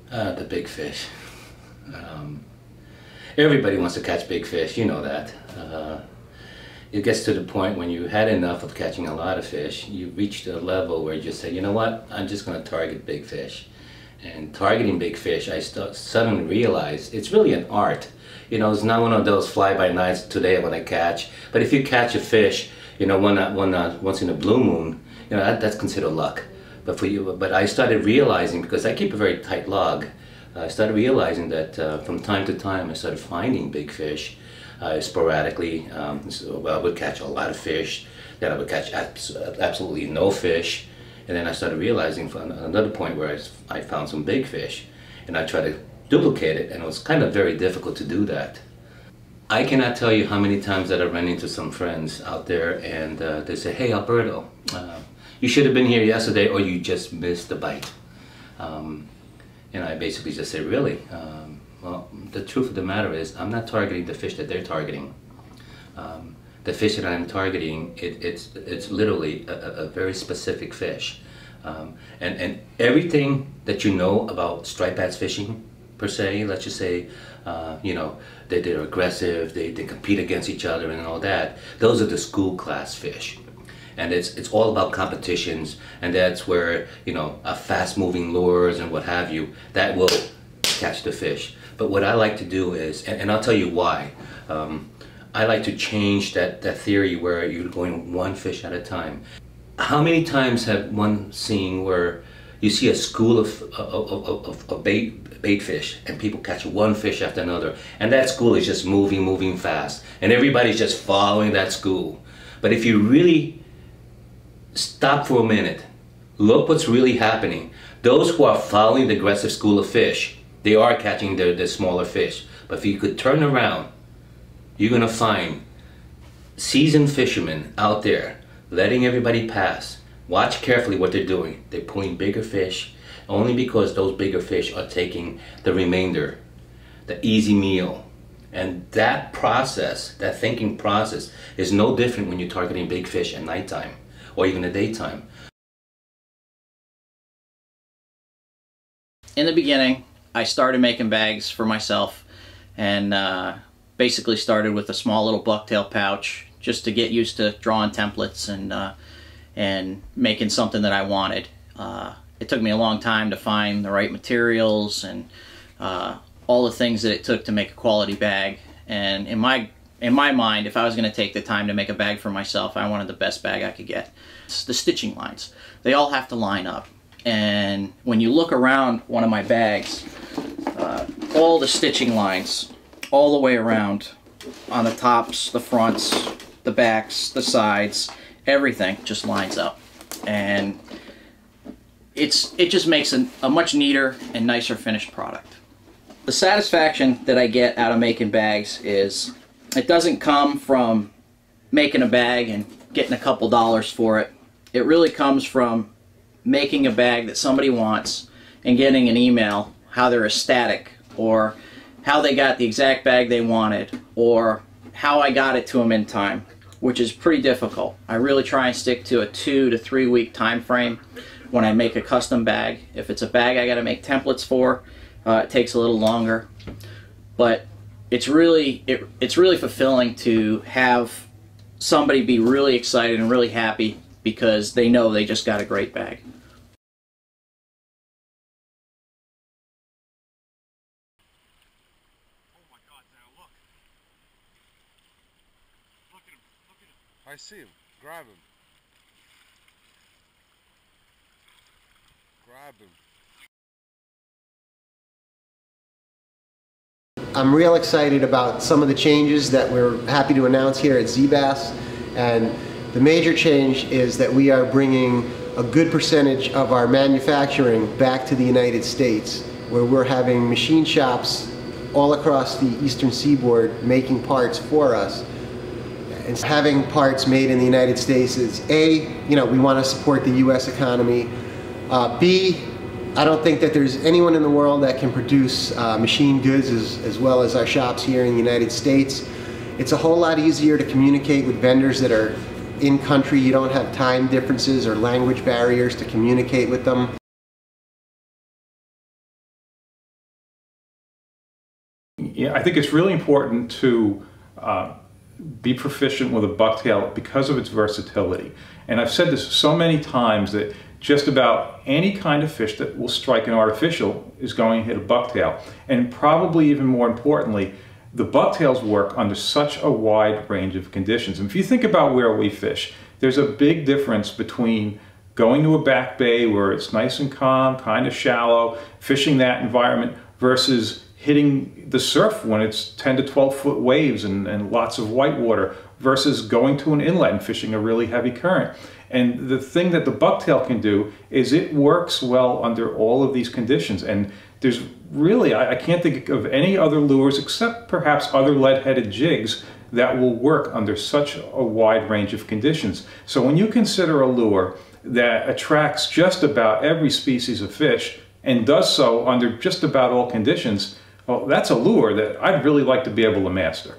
The big fish. Um, Everybody wants to catch big fish, you know that. It gets to the point when you had enough of catching a lot of fish, you reached a level where you just say, you know what, I'm just going to target big fish. And targeting big fish, I suddenly realized it's really an art. You know, it's not one of those fly-by-nights, today I'm going to catch. But if you catch a fish, you know, once in a blue moon, you know, that's considered luck. But but I started realizing, because I keep a very tight log, I started realizing that from time to time I started finding big fish sporadically. So I would catch a lot of fish, then I would catch absolutely no fish, and then I started realizing from another point where I found some big fish, and I tried to duplicate it, and it was kind of very difficult to do that. I cannot tell you how many times that I ran into some friends out there, and they say, "Hey Alberto, you should have been here yesterday, or you just missed the bite." And I basically just say, really? Well, the truth of the matter is, I'm not targeting the fish that they're targeting. The fish that I'm targeting, it's literally a very specific fish. And everything that you know about striped bass fishing, per se, let's just say, you know, they're aggressive, they compete against each other and all that, those are the school class fish. And it's all about competitions, and that's where, you know, fast-moving lures and what have you, that will catch the fish. But what I like to do is, and I'll tell you why, I like to change that theory where you're going one fish at a time. How many times have one seen where you see a school of bait fish, and people catch one fish after another, and that school is just moving fast, and everybody's just following that school? But if you really stop for a minute, look what's really happening. Those who are following the aggressive school of fish, they are catching the smaller fish. But if you could turn around, you're gonna find seasoned fishermen out there letting everybody pass. Watch carefully what they're doing. They're pulling bigger fish only because those bigger fish are taking the remainder, the easy meal. And that process, that thinking process, is no different when you're targeting big fish at nighttime or even the daytime. In the beginning, I started making bags for myself, and basically started with a small little bucktail pouch just to get used to drawing templates and making something that I wanted. It took me a long time to find the right materials and all the things that it took to make a quality bag. And in my mind, if I was going to take the time to make a bag for myself, I wanted the best bag I could get. It's the stitching lines. They all have to line up. And when you look around one of my bags, all the stitching lines, all the way around, on the tops, the fronts, the backs, the sides, everything just lines up. And it just makes a much neater and nicer finished product. The satisfaction that I get out of making bags is, it doesn't come from making a bag and getting a couple dollars for it. It really comes from making a bag that somebody wants and getting an email how they're ecstatic, or how they got the exact bag they wanted, or how I got it to them in time, which is pretty difficult. I really try and stick to a 2 to 3 week time frame when I make a custom bag. If it's a bag I got to make templates for, it takes a little longer. But it's really fulfilling to have somebody be really excited and really happy because they know they just got a great bag. Oh my God, now look. Look at him, look at him. I see him. Grab him. Grab him. I'm real excited about some of the changes that we're happy to announce here at ZBass, and the major change is that we are bringing a good percentage of our manufacturing back to the United States, where we're having machine shops all across the eastern seaboard making parts for us. And having parts made in the United States is A, we want to support the US economy. B, I don't think that there's anyone in the world that can produce machine goods as well as our shops here in the United States. It's a whole lot easier to communicate with vendors that are in country. You don't have time differences or language barriers to communicate with them. Yeah, I think it's really important to be proficient with a bucktail because of its versatility. And I've said this so many times that just about any kind of fish that will strike an artificial is going to hit a bucktail. And probably even more importantly, the bucktails work under such a wide range of conditions. And if you think about where we fish, there's a big difference between going to a back bay where it's nice and calm, kind of shallow, fishing that environment, versus hitting the surf when it's 10 to 12 foot waves and lots of white water, versus going to an inlet and fishing a really heavy current. And the thing that the bucktail can do is it works well under all of these conditions. And there's really, I can't think of any other lures except perhaps other lead-headed jigs that will work under such a wide range of conditions. So when you consider a lure that attracts just about every species of fish and does so under just about all conditions, well, that's a lure that I'd really like to be able to master.